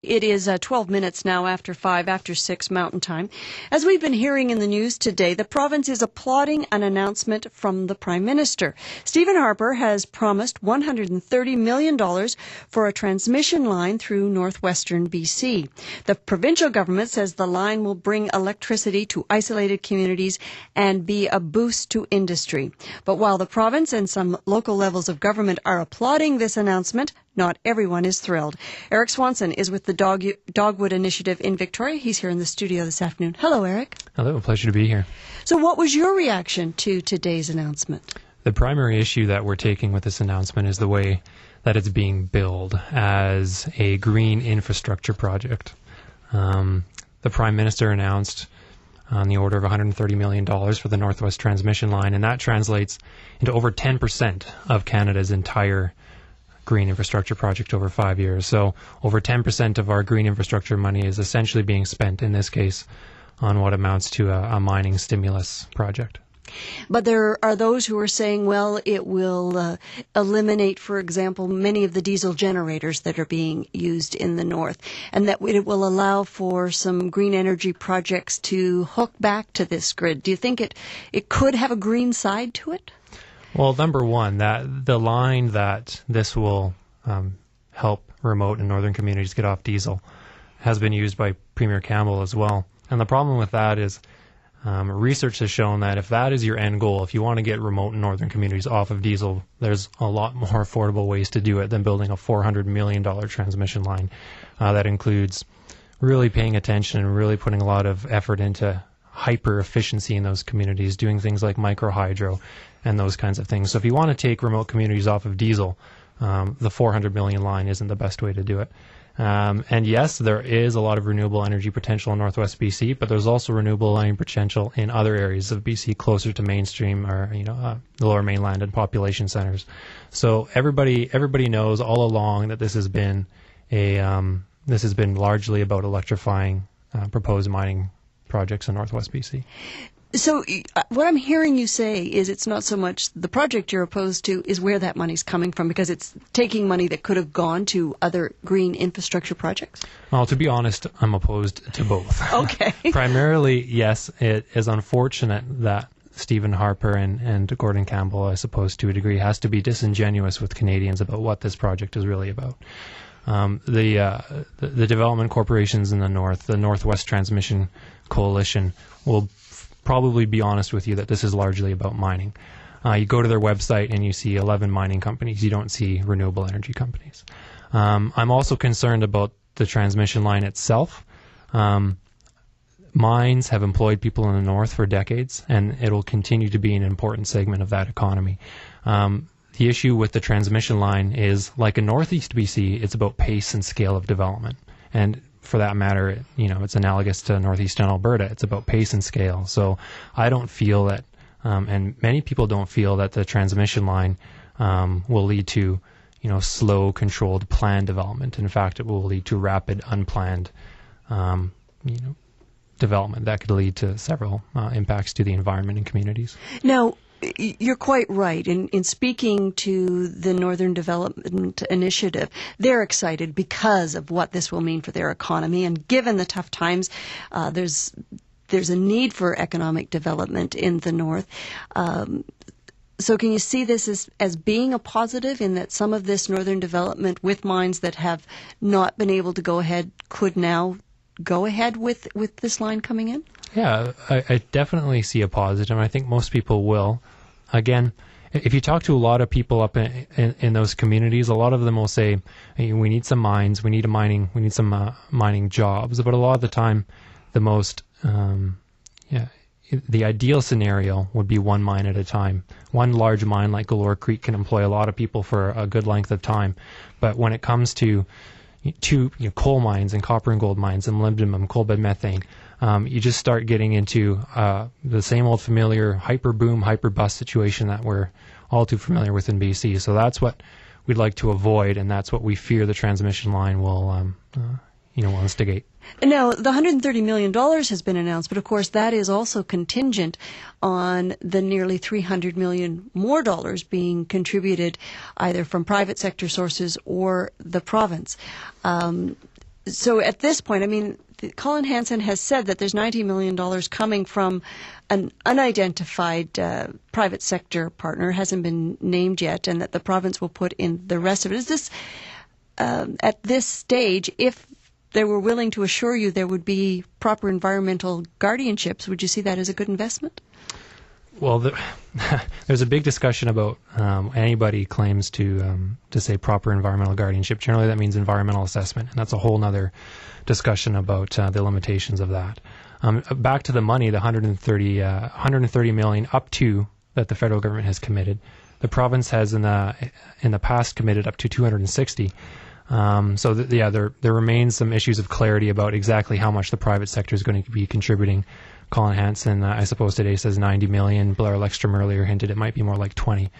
It is 12 minutes now after 5, after 6 Mountain Time. As we've been hearing in the news today, the province is applauding an announcement from the Prime Minister. Stephen Harper has promised $130 million for a transmission line through northwestern BC. The provincial government says the line will bring electricity to isolated communities and be a boost to industry. But while the province and some local levels of government are applauding this announcement, not everyone is thrilled. Eric Swanson is with the Dogwood Initiative in Victoria. He's here in the studio this afternoon. Hello, Eric. Hello, pleasure to be here. So what was your reaction to today's announcement? The primary issue that we're taking with this announcement is the way that it's being billed as a green infrastructure project. The Prime Minister announced on the order of $130 million for the Northwest Transmission Line, and that translates into over 10% of Canada's entire green infrastructure project over 5 years. So over 10% of our green infrastructure money is essentially being spent, in this case, on what amounts to a mining stimulus project. But there are those who are saying, well, it will eliminate, for example, many of the diesel generators that are being used in the north, and that it will allow for some green energy projects to hook back to this grid. Do you think it could have a green side to it? Well, number one, that the line that this will help remote and northern communities get off diesel has been used by Premier Campbell as well. And the problem with that is research has shown that if that is your end goal, if you want to get remote and northern communities off of diesel, there's a lot more affordable ways to do it than building a $400 million transmission line. That includes really paying attention and really putting a lot of effort into hyper efficiency in those communities, doing things like microhydro and those kinds of things. So if you want to take remote communities off of diesel, the 400 million line isn't the best way to do it. And yes, there is a lot of renewable energy potential in Northwest BC, but there's also renewable energy potential in other areas of BC closer to mainstream or the Lower Mainland and population centers. So everybody knows all along that this has been largely about electrifying proposed mining projects in Northwest BC. So what I'm hearing you say is it's not so much the project you're opposed to is where that money's coming from, because it's taking money that could have gone to other green infrastructure projects? Well, to be honest, I'm opposed to both. Okay. Primarily, yes, it is unfortunate that Stephen Harper and Gordon Campbell, I suppose to a degree, has to be disingenuous with Canadians about what this project is really about. The development corporations in the north, the Northwest Transmission Coalition, will probably be honest with you that this is largely about mining. You go to their website and you see 11 mining companies. You don't see renewable energy companies. I'm also concerned about the transmission line itself. Mines have employed people in the north for decades, and it will continue to be an important segment of that economy. The issue with the transmission line is, like in Northeast BC, it's about pace and scale of development. And for that matter, it's analogous to Northeastern Alberta. It's about pace and scale. So I don't feel that, and many people don't feel that the transmission line will lead to, slow, controlled, planned development. In fact, it will lead to rapid, unplanned, development that could lead to several impacts to the environment and communities. Now, you're quite right. In speaking to the Northern Development Initiative, they're excited because of what this will mean for their economy. And given the tough times, there's a need for economic development in the north. So can you see this as being a positive in that some of this northern development with mines that have not been able to go ahead could now go ahead with this line coming in? Yeah, I definitely see a positive, and I think most people will. Again, if you talk to a lot of people up in those communities, a lot of them will say, hey, we need some mines, we need some mining jobs. But a lot of the time, the ideal scenario would be one mine at a time. One large mine like Galore Creek can employ a lot of people for a good length of time. But when it comes to coal mines and copper and gold mines and molybdenum, coal bed methane, you just start getting into the same old familiar hyper boom, hyper bust situation that we're all too familiar with in BC. So that's what we'd like to avoid, and that's what we fear the transmission line will instigate. Now, the $130 million has been announced, but of course that is also contingent on the nearly $300 million more dollars being contributed either from private sector sources or the province. So at this point, I mean, Colin Hansen has said that there's $90 million coming from an unidentified private sector partner, hasn't been named yet, and that the province will put in the rest of it. Is this, at this stage, if they were willing to assure you there would be proper environmental guardianships, would you see that as a good investment? Well, there's a big discussion about anybody claims to say proper environmental guardianship. Generally, that means environmental assessment, and that's a whole other discussion about the limitations of that. Back to the money, the 130 million up to that the federal government has committed. The province has in the past committed up to 260. There remains some issues of clarity about exactly how much the private sector is going to be contributing. Colin Hansen, I suppose today says 90 million. Blair Lekstrom earlier hinted it might be more like 20.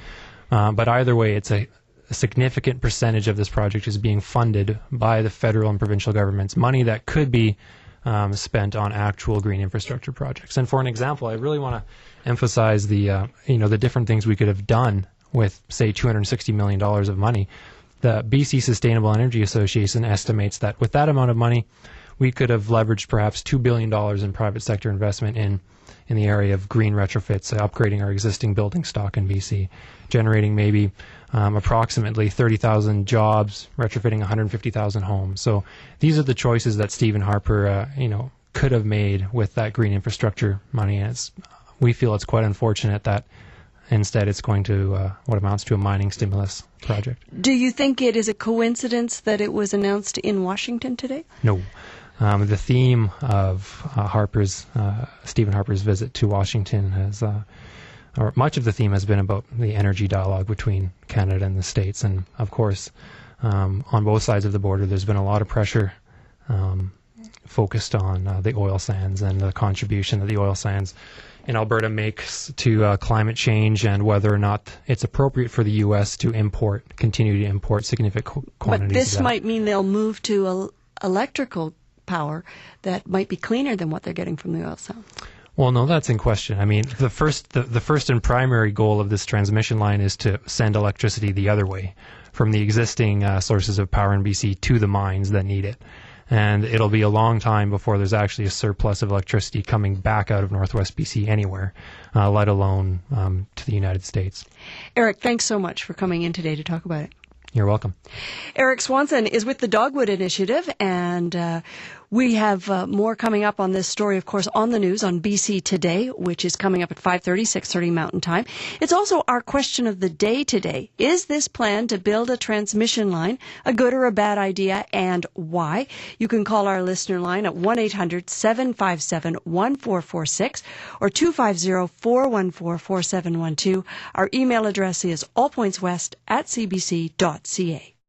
But either way, it's a significant percentage of this project is being funded by the federal and provincial governments, money that could be spent on actual green infrastructure projects. And for an example, I really want to emphasize the different things we could have done with, say, $260 million of money. The BC Sustainable Energy Association estimates that with that amount of money, we could have leveraged perhaps $2 billion in private sector investment in the area of green retrofits, upgrading our existing building stock in BC, generating maybe approximately 30,000 jobs, retrofitting 150,000 homes. So these are the choices that Stephen Harper, could have made with that green infrastructure money. And we feel it's quite unfortunate that instead it's going to what amounts to a mining stimulus project. Do you think it is a coincidence that it was announced in Washington today? No. The theme of Stephen Harper's visit to Washington or much of the theme has been about the energy dialogue between Canada and the States. And of course, on both sides of the border, there's been a lot of pressure focused on the oil sands and the contribution that the oil sands in Alberta makes to climate change, and whether or not it's appropriate for the U.S. to continue to import significant quantities. But this might mean they'll move to electrical power that might be cleaner than what they're getting from the oil sands. Well, no, that's in question. I mean, the first and primary goal of this transmission line is to send electricity the other way from the existing sources of power in BC to the mines that need it. And it'll be a long time before there's actually a surplus of electricity coming back out of Northwest BC anywhere, let alone to the United States. Eric, thanks so much for coming in today to talk about it. You're welcome. Eric Swanson is with the Dogwood Initiative, and we have more coming up on this story, of course, on the news on BC Today, which is coming up at 5:30, 6:30 Mountain Time. It's also our question of the day today. Is this plan to build a transmission line a good or a bad idea, and why? You can call our listener line at 1-800-757-1446 or 250-414-4712. Our email address is allpointswest@cbc.ca.